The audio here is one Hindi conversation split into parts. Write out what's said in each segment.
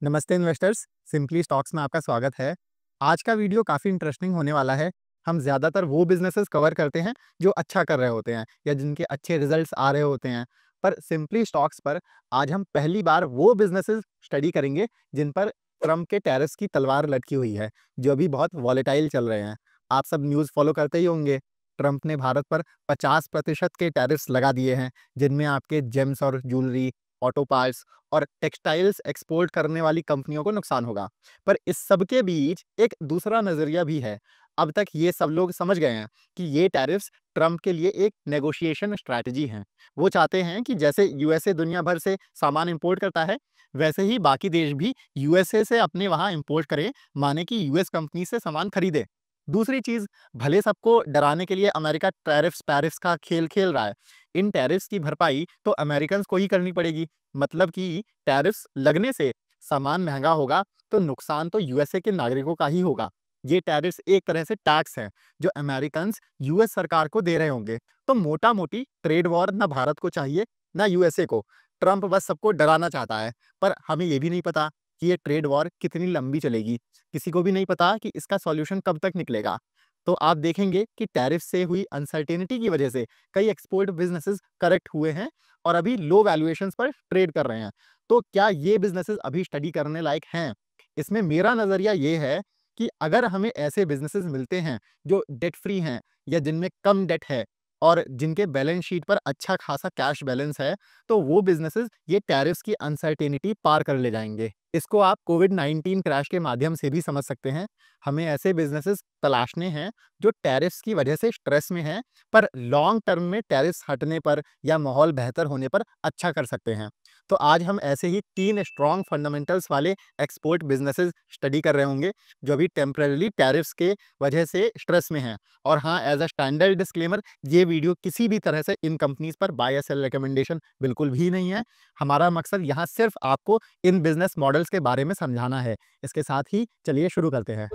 नमस्ते इन्वेस्टर्स, सिंपली स्टॉक्स में आपका स्वागत है। आज का वीडियो काफ़ी इंटरेस्टिंग होने वाला है। हम ज़्यादातर वो बिजनेसेस कवर करते हैं जो अच्छा कर रहे होते हैं या जिनके अच्छे रिजल्ट्स आ रहे होते हैं। पर सिंपली स्टॉक्स पर आज हम पहली बार वो बिजनेसेस स्टडी करेंगे जिन पर ट्रम्प के टैरिफ्स की तलवार लटकी हुई है, जो अभी बहुत वॉलेटाइल चल रहे हैं। आप सब न्यूज़ फॉलो करते ही होंगे। ट्रम्प ने भारत पर 50% के टैरिफ्स लगा दिए हैं, जिनमें आपके जेम्स और ज्वेलरी, ऑटो पार्ट्स और टेक्सटाइल्स एक्सपोर्ट करने वाली कंपनियों को नुकसान होगा। पर इस सब के बीच एक दूसरा नजरिया भी है। अब तक ये सब लोग समझ गए हैं कि ये टैरिफ्स ट्रम्प के लिए एक नेगोशिएशन स्ट्रैटेजी हैं। वो चाहते हैं कि जैसे यूएसए दुनिया भर से सामान इंपोर्ट करता है, वैसे ही बाकी देश भी यूएसए से अपने वहां इंपोर्ट करें, माने कि यूएस कंपनी से सामान खरीदे। दूसरी चीज, भले सबको डराने के लिए अमेरिका टैरिफ्स पैरिफ्स का खेल खेल रहा है, इन टैरिफ्स की भरपाई तो अमेरिकन को ही करनी पड़ेगी। मतलब कि टैरिफ्स लगने से सामान महंगा होगा, तो नुकसान तो यूएसए के नागरिकों का ही होगा। ये टैरिफ्स एक तरह से टैक्स है जो अमेरिकन यूएस सरकार को दे रहे होंगे। तो मोटा मोटी ट्रेड वॉर ना भारत को चाहिए ना यूएसए को। ट्रम्प बस सबको डराना चाहता है। पर हमें ये भी नहीं पता कि ये ट्रेड वॉर कितनी लंबी चलेगी। किसी को भी नहीं पता कि इसका सॉल्यूशन कब तक निकलेगा। तो आप देखेंगे कि टैरिफ से हुई अनसर्टेनिटी की वजह से कई एक्सपोर्ट बिजनेसेस करेक्ट हुए हैं और अभी लो वैल्यूएशंस पर ट्रेड कर रहे हैं। तो क्या ये बिजनेसेस अभी स्टडी करने लायक हैं? इसमें मेरा नजरिया ये है कि अगर हमें ऐसे बिजनेसेस मिलते हैं जो डेट फ्री हैं या जिनमें कम डेट है और जिनके बैलेंस शीट पर अच्छा खासा कैश बैलेंस है, तो वो बिजनेसेस ये टैरिफ्स की अनसर्टेनिटी पार कर ले जाएंगे। इसको आप कोविड-19 क्रैश के माध्यम से भी समझ सकते हैं। हमें ऐसे बिजनेसेस तलाशने हैं जो टैरिफ्स की वजह से स्ट्रेस में हैं, पर लॉन्ग टर्म में टैरिफ्स हटने पर या माहौल बेहतर होने पर अच्छा कर सकते हैं। तो आज हम ऐसे ही 3 स्ट्रॉन्ग फंडामेंटल्स वाले एक्सपोर्ट बिजनेसेस स्टडी कर रहे होंगे, जो अभी टेम्परेरी टैरिफ्स के वजह से स्ट्रेस में हैं। और हाँ, एज अ स्टैंडर्ड डिस्क्लेमर, ये वीडियो किसी भी तरह से इन कंपनीज पर बाय या सेल रिकमेंडेशन बिल्कुल भी नहीं है। हमारा मकसद यहाँ सिर्फ आपको इन बिजनेस मॉडल्स के बारे में समझाना है। इसके साथ ही चलिए शुरू करते हैं।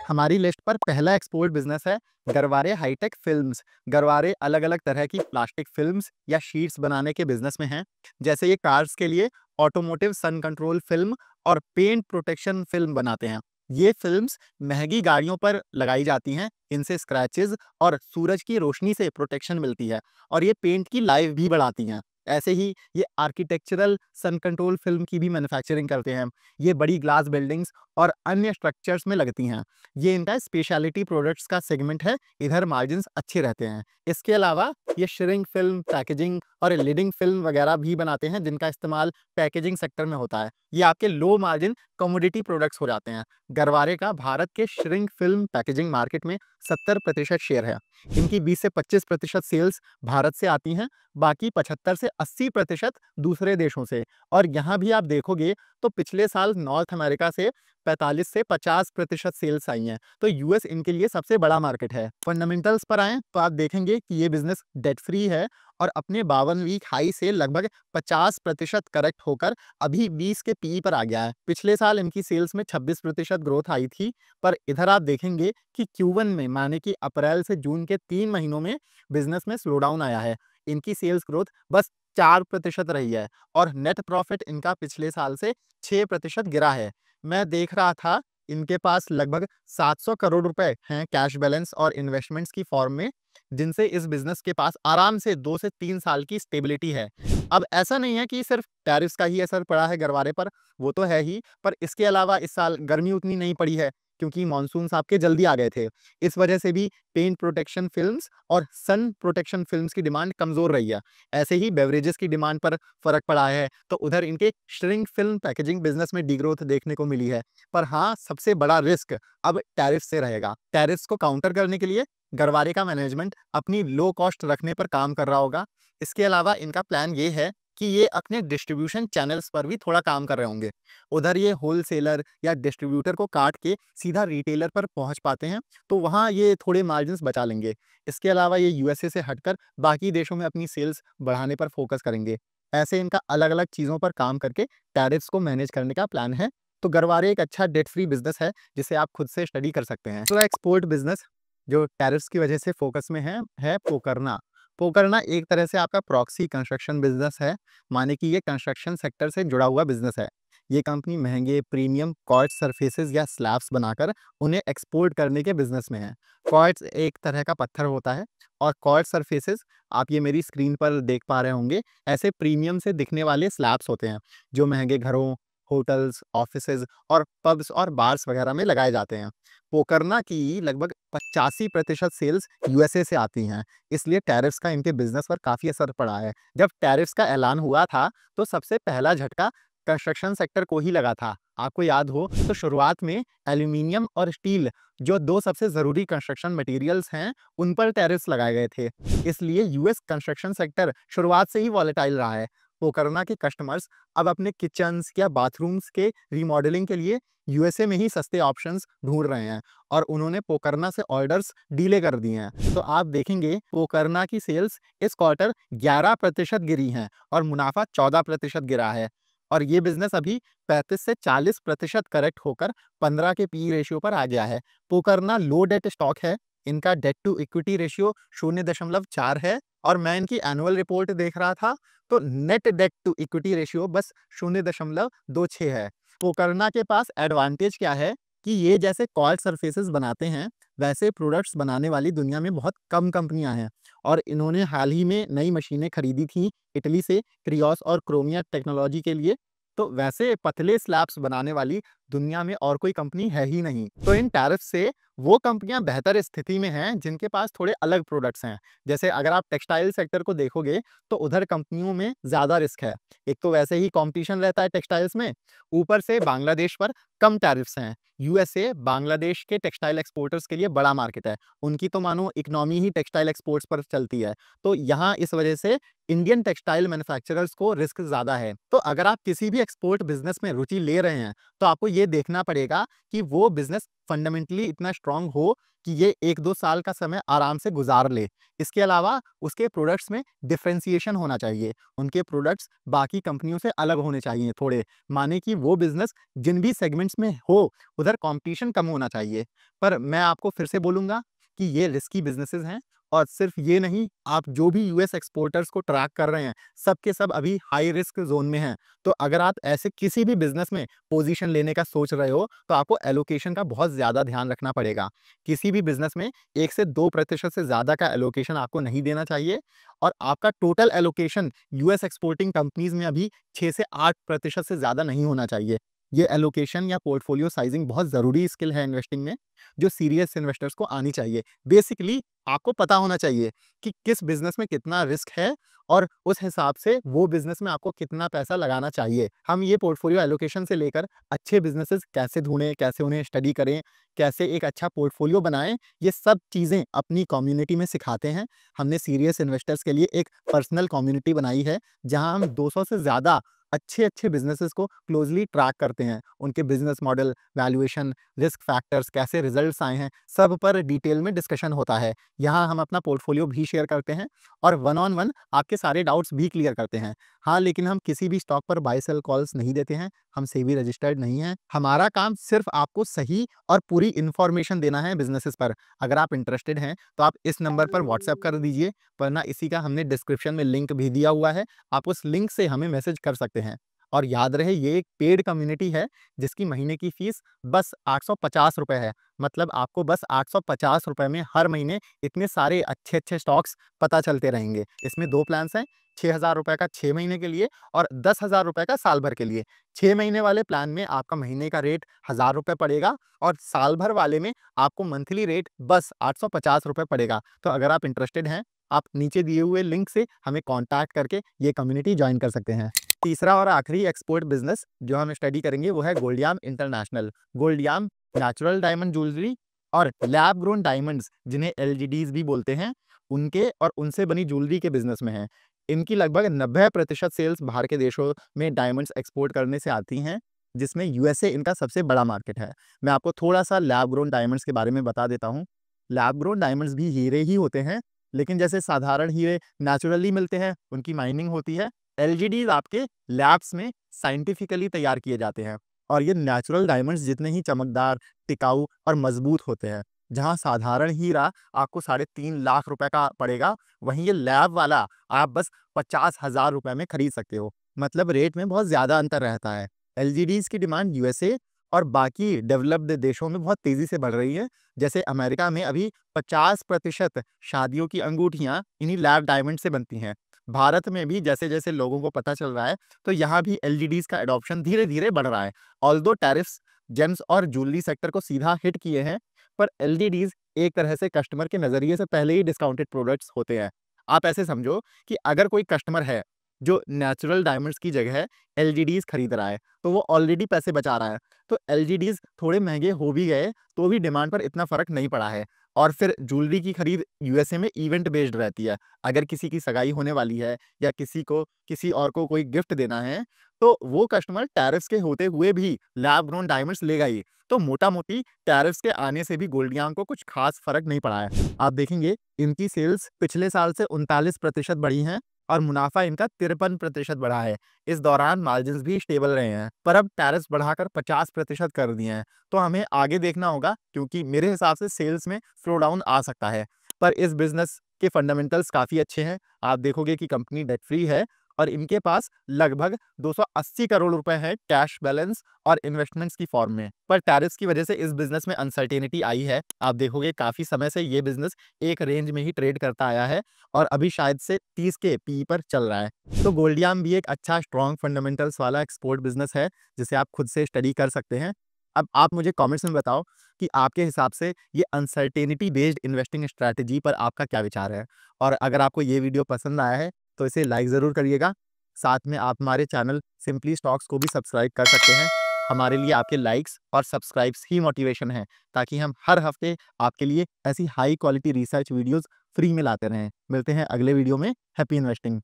हमारी लिस्ट पर पहला एक्सपोर्ट बिजनेस है गरवारे हाईटेक फिल्म्स। गरवारे अलग अलग तरह की प्लास्टिक फिल्म्स या शीट्स बनाने के बिजनेस में हैं। जैसे ये कार्स के लिए ऑटोमोटिव सन कंट्रोल फिल्म और पेंट प्रोटेक्शन फिल्म बनाते हैं। ये फिल्म्स महंगी गाड़ियों पर लगाई जाती हैं। इनसे स्क्रैचेस और सूरज की रोशनी से प्रोटेक्शन मिलती है और ये पेंट की लाइफ भी बढ़ाती हैं। ऐसे ही ये आर्किटेक्चरल सन कंट्रोल फिल्म की भी मैन्युफैक्चरिंग करते हैं। ये बड़ी ग्लास बिल्डिंग्स और अन्य स्ट्रक्चर्स में लगती हैं। ये इनका स्पेशलिटी प्रोडक्ट्स का सेगमेंट है। इधर मार्जिन्स अच्छे रहते हैं। इसके अलावा ये श्रिंक फिल्म, पैकेजिंग और लीडिंग फिल्म वगैरह भी बनाते हैं, जिनका इस्तेमाल पैकेजिंग सेक्टर में होता है। ये आपके लो मार्जिन कमोडिटी प्रोडक्ट्स हो जाते हैं। गरवारे का भारत के श्रिंक फिल्म पैकेजिंग मार्केट में 70% शेयर है। इनकी 20 से 25% सेल्स भारत से आती हैं, बाकी 75 से 80% दूसरे देशों से। और यहाँ भी आप देखोगे तो पिछले साल नॉर्थ अमेरिका से 45 से 50% सेल्स आई हैं। तो यूएस इनके लिए सबसे बड़ा मार्केट है। फंडामेंटल्स पर आएँ तो आप देखेंगे कि ये बिजनेस डेट फ्री है और अपने 52 वीक हाई से लगभग 50% करेक्ट होकर अभी 20 के पीई पर आ गया है। पिछले साल इनकी सेल्स में 26% ग्रोथ आई थी। पर इधर आप देखेंगे कि Q1 में, माने कि अप्रैल से जून के 3 महीनों में बिजनेस में स्लो डाउन आया है। इनकी सेल्स ग्रोथ बस 4% रही है और नेट प्रॉफिट इनका पिछले साल से 6% गिरा है। मैं देख रहा था इनके पास लगभग 700 करोड़ रुपए हैं कैश बैलेंस और इन्वेस्टमेंट्स की फॉर्म में, जिनसे इस बिजनेस के पास आराम से 2 से 3 साल की स्टेबिलिटी है। अब ऐसा नहीं है कि सिर्फ टैरिफ्स का ही असर पड़ा है गरवारे पर, वो तो है ही, पर इसके अलावा इस साल गर्मी उतनी नहीं पड़ी है क्योंकि मानसून आपके जल्दी आ गए थे। इस वजह से भी पेंट प्रोटेक्शन फिल्म्स और सन प्रोटेक्शन फिल्म्स की डिमांड कमजोर रही है। ऐसे ही बेवरेजेस की डिमांड पर फर्क पड़ा है, तो उधर इनके श्रिंक फिल्म पैकेजिंग बिजनेस में डिग्रोथ देखने को मिली है। पर हाँ, सबसे बड़ा रिस्क अब टैरिफ से रहेगा। टैरिफ्स को काउंटर करने के लिए गरवारे का मैनेजमेंट अपनी लो कॉस्ट रखने पर काम कर रहा होगा। इसके अलावा इनका प्लान ये है कि ये अपने डिस्ट्रीब्यूशन चैनल्स पर भी थोड़ा काम कर रहे होंगे। उधर ये होलसेलर या डिस्ट्रीब्यूटर को काट के सीधा रिटेलर पर पहुंच पाते हैं, तो वहां ये थोड़े मार्जिन्स बचा लेंगे। इसके अलावा ये यूएसए से हटकर बाकी देशों में अपनी सेल्स बढ़ाने पर फोकस करेंगे। ऐसे इनका अलग अलग चीजों पर काम करके टैरिफ्स को मैनेज करने का प्लान है। तो गरवारे एक अच्छा डेट फ्री बिजनेस है जिसे आप खुद से स्टडी कर सकते हैं। दूसरा एक्सपोर्ट बिजनेस जो टैरिफ्स की वजह से फोकस में है पोकरना। पोकरना एक तरह से आपका प्रॉक्सी कंस्ट्रक्शन बिजनेस है, माने कि ये कंस्ट्रक्शन सेक्टर से जुड़ा हुआ बिजनेस है। ये कंपनी महंगे प्रीमियम क्वार्ट्ज सरफेसेस या स्लैब्स बनाकर उन्हें एक्सपोर्ट करने के बिजनेस में है। क्वार्ट्ज एक तरह का पत्थर होता है और क्वार्ट्ज सरफेसेस आप ये मेरी स्क्रीन पर देख पा रहे होंगे, ऐसे प्रीमियम से दिखने वाले स्लैब्स होते हैं जो महंगे घरों, होटल्स, ऑफिसेज और पब्स और बार्स वगैरह में लगाए जाते हैं। पोकरना की लगभग 85% सेल्स यूएसए से आती हैं, इसलिए टैरिफ्स का इनके बिजनेस पर काफी असर पड़ा है। जब टैरिफ्स का ऐलान हुआ था तो सबसे पहला झटका कंस्ट्रक्शन सेक्टर को ही लगा था। आपको याद हो तो शुरुआत में एल्यूमिनियम और स्टील, जो दो सबसे जरूरी कंस्ट्रक्शन मटेरियल्स हैं, उन पर टैरिफ्स लगाए गए थे। इसलिए यूएस कंस्ट्रक्शन सेक्टर शुरुआत से ही वॉलेटाइल रहा है। पोकरना के कस्टमर्स अब अपने किचन्स या बाथरूम्स के रीमॉडलिंग के लिए यूएसए में ही सस्ते ऑप्शंस ढूंढ रहे हैं और उन्होंने पोकरना से ऑर्डर्स डीले कर दिए हैं। तो आप देखेंगे पोकरना की सेल्स इस क्वार्टर 11% गिरी हैं और मुनाफा 14% गिरा है। और ये बिजनेस अभी 35 से 40% करेक्ट होकर 15 के पी रेशियो पर आ गया है। पोकरना लो डेट स्टॉक है, इनका डेट टू इक्विटी रेशियो 0.4 है और मैं इनकी एनुअल रिपोर्ट देख रहा था तो net debt to equity ratio बस 0.26 है। पोकरना के पास एडवांटेज क्या है कि ये जैसे कॉल सरफेसेस बनाते हैं, वैसे प्रोडक्ट्स बनाने वाली दुनिया में बहुत कम कंपनियां हैं और इन्होंने हाल ही में नई मशीनें खरीदी थी इटली से, क्रियोस और क्रोमिया टेक्नोलॉजी के लिए। तो वैसे पतले स्लैब्स बनाने वाली दुनिया में और कोई कंपनी है ही नहीं। तो इन टैरिफ से वो कंपनियां बेहतर स्थिति में हैं जिनके पास थोड़े अलग प्रोडक्ट्स हैं। जैसे अगर आप टेक्सटाइल सेक्टर को देखोगे तो उधर कंपनियों में ज्यादा रिस्क है। एक तो वैसे ही कंपटीशन रहता है टेक्सटाइल्स में, ऊपर से बांग्लादेश पर कम टैरिफ्स हैं। यूएसए बांग्लादेश के टेक्सटाइल एक्सपोर्टर्स के लिए बड़ा मार्केट है, उनकी तो मानो इकोनॉमी ही टेक्सटाइल एक्सपोर्ट्स पर चलती है। तो यहाँ इस वजह से इंडियन टेक्सटाइल मैन्युफैक्चरर्स को रिस्क ज्यादा है। तो अगर आप किसी भी एक्सपोर्ट बिजनेस में रुचि ले रहे हैं तो आपको ये देखना पड़ेगा कि वो बिजनेस फंडामेंटली इतना स्ट्रांग हो कि ये 1-2 साल का समय आराम से गुजार ले। इसके अलावा उसके प्रोडक्ट्स में डिफरेंशिएशन होना चाहिए, उनके प्रोडक्ट्स बाकी कंपनियों से अलग होने चाहिए थोड़े, माने कि वो बिजनेस जिन भी सेगमेंट्स में हो उधर कंपटीशन कम होना चाहिए। पर मैं आपको फिर से बोलूंगा कि ये रिस्की बिजनेसेस हैं और सिर्फ ये नहीं, आप जो भी यूएस एक्सपोर्टर्स को ट्रैक कर रहे हैं सब के सब अभी हाई रिस्क जोन में हैं। तो अगर आप ऐसे किसी भी बिजनेस में पोजीशन लेने का सोच रहे हो तो आपको एलोकेशन का बहुत ज्यादा ध्यान रखना पड़ेगा। किसी भी बिजनेस में 1 से 2% से ज्यादा का एलोकेशन आपको नहीं देना चाहिए और आपका total allocation US exporting companies में अभी 6 से 8% से ज्यादा नहीं होना चाहिए। ये एलोकेशन या पोर्टफोलियो साइजिंग बहुत जरूरी स्किल है इन्वेस्टिंग में, जो सीरियस इन्वेस्टर्स को आनी चाहिए। बेसिकली आपको पता होना चाहिए कि किस बिजनेस में कितना रिस्क है और उस हिसाब से वो बिजनेस में आपको कितना पैसा लगाना चाहिए। हम ये पोर्टफोलियो एलोकेशन से लेकर अच्छे बिजनेसेस कैसे ढूंढें, कैसे उन्हें स्टडी करें, कैसे एक अच्छा पोर्टफोलियो बनाएं, ये सब चीज़ें अपनी कम्युनिटी में सिखाते हैं। हमने सीरियस इन्वेस्टर्स के लिए एक पर्सनल कम्युनिटी बनाई है जहां हम 200 से ज़्यादा अच्छे अच्छे बिजनेसेस को क्लोजली ट्रैक करते हैं। उनके business model, valuation, risk factors, कैसे रिजल्ट्स आए हैं, सब पर डिटेल में डिस्कशन होता है। यहाँ हम अपना पोर्टफोलियो भी शेयर करते हैं और वन ऑन वन आपके सारे डाउट्स भी क्लियर करते हैं। हाँ, लेकिन हम किसी भी स्टॉक पर बाय सेल कॉल्स नहीं देते हैं, हम सेबी रजिस्टर्ड नहीं हैं। हमारा काम सिर्फ आपको सही और पूरी इंफॉर्मेशन देना है बिजनेसेस पर। अगर आप इंटरेस्टेड हैं तो आप इस नंबर पर व्हाट्सएप कर दीजिए, वरना इसी का हमने डिस्क्रिप्शन में लिंक भी दिया हुआ है, आप उस लिंक से हमें मैसेज कर सकते हैं। और याद रहे ये एक पेड कम्युनिटी है जिसकी महीने की फीस बस 850 रुपए है। मतलब आपको बस 850 रुपए में हर महीने इतने सारे अच्छे अच्छे स्टॉक्स पता चलते रहेंगे। इसमें दो प्लान्स हैं, 6,000 रुपए का 6 महीने के लिए और 10,000 रुपए का साल भर के लिए। 6 महीने वाले प्लान में आपका महीने का रेट 1,000 रुपए पड़ेगा और साल भर वाले में आपको मंथली रेट बस 850 रुपए पड़ेगा। तो अगर आप इंटरेस्टेड हैं, आप नीचे दिए हुए लिंक से हमें कॉन्टैक्ट करके ये कम्युनिटी ज्वाइन कर सकते हैं। तीसरा और आखिरी एक्सपोर्ट बिजनेस जो हम स्टडी करेंगे वो है गोल्डियाम इंटरनेशनल। गोल्डियाम नेचुरल डायमंड ज्वेलरी और लैब ग्रोन डायमंड्स, जिन्हें एलजीडीज भी बोलते हैं, उनके और उनसे बनी ज्वेलरी के बिजनेस में है। इनकी लगभग 90% सेल्स बाहर के देशों में डायमंड्स एक्सपोर्ट करने से आती हैं, जिसमें यूएसए इनका सबसे बड़ा मार्केट है। मैं आपको थोड़ा सा लैब ग्रोन डायमंड्स के बारे में बता देता हूँ। लैब ग्रोन डायमंड्स भी हीरे ही होते हैं, लेकिन जैसे साधारण हीरे नेचुरली मिलते हैं, उनकी माइनिंग होती है। एलजीडीज आपके लैब्स में साइंटिफिकली तैयार किए जाते हैं और ये नेचुरल डायमंड्स जितने ही चमकदार, टिकाऊ और मजबूत होते हैं। जहाँ साधारण हीरा आपको 3.5 लाख रुपए का पड़ेगा, वहीं ये लैब वाला आप बस 50,000 रुपए में खरीद सकते हो। मतलब रेट में बहुत ज़्यादा अंतर रहता है। एलजीडीज़ की डिमांड यूएसए और बाकी डेवलप्ड देशों में बहुत तेज़ी से बढ़ रही है। जैसे अमेरिका में अभी 50% शादियों की अंगूठियाँ इन्हीं लैब डायमंड से बनती हैं। भारत में भी जैसे-जैसे लोगों को पता चल रहा है, तो यहाँ भी एलजीडीज़ का एडॉप्शन धीरे-धीरे बढ़ रहा है। ऑल्दो टैरिफ्स जेम्स और ज्वेलरी सेक्टर को सीधा हिट किए हैं, पर एलजीडीज़ एक तरह से कस्टमर के नज़रिए से पहले ही डिस्काउंटेड प्रोडक्ट्स होते हैं। आप ऐसे समझो कि अगर कोई कस्टमर है, जो नेचुरल डायमंड्स की जगह एलजीडीज़ खरीद रहा है, तो वो ऑलरेडी पैसे बचा रहा है। तो एलजीडीज़ थोड़े महँगे हो भी गए, तो भी डिमांड पर इतना फ़र्क नहीं पड़ा है। और फिर ज्वेलरी की खरीद यूएसए में इवेंट बेस्ड रहती है। अगर किसी की सगाई होने वाली है या किसी को किसी और को कोई गिफ्ट देना है, तो वो कस्टमर टैरिफ्स के होते हुए भी लैब ग्रोन डायमंड्स लेगा ही। तो मोटा-मोटी टैरिफ्स के आने से भी गोल्डियान को कुछ खास फ़र्क नहीं पड़ा है। आप देखेंगे इनकी सेल्स पिछले साल से 39% बढ़ी हैं और मुनाफ़ा इनका 53% बढ़ा है। इस दौरान मार्जिन्स भी स्टेबल रहे हैं। पर अब टैरिफ्स बढ़ाकर 50% कर दिए हैं। तो हमें आगे देखना होगा, क्योंकि मेरे हिसाब से सेल्स में स्लो डाउन आ सकता है। पर इस बिज़नेस के फंडामेंटल्स काफ़ी अच्छे हैं। आप देखोगे कि कंपनी डेट फ्री है और इनके पास लगभग 280 करोड़ रुपए है कैश बैलेंस और इन्वेस्टमेंट्स की फॉर्म में। पर टैरिफ्स की वजह से इस बिज़नेस में अनसर्टेनिटी आई है। आप देखोगे काफ़ी समय से ये बिज़नेस एक रेंज में ही ट्रेड करता आया है और अभी शायद से 30 के पीई पर चल रहा है। तो गोल्डियाम भी एक अच्छा स्ट्रॉन्ग फंडामेंटल्स वाला एक्सपोर्ट बिज़नेस है, जिसे आप खुद से स्टडी कर सकते हैं। अब आप मुझे कमेंट्स में बताओ कि आपके हिसाब से ये अनसर्टेनिटी बेस्ड इन्वेस्टिंग स्ट्रैटेजी पर आपका क्या विचार है? और अगर आपको ये वीडियो पसंद आया है, तो इसे लाइक ज़रूर करिएगा। साथ में आप हमारे चैनल सिंपली स्टॉक्स को भी सब्सक्राइब कर सकते हैं। हमारे लिए आपके लाइक्स और सब्सक्राइब्स ही मोटिवेशन है, ताकि हम हर हफ्ते आपके लिए ऐसी high quality research videos free में लाते रहें। मिलते हैं अगले वीडियो में। Happy investing.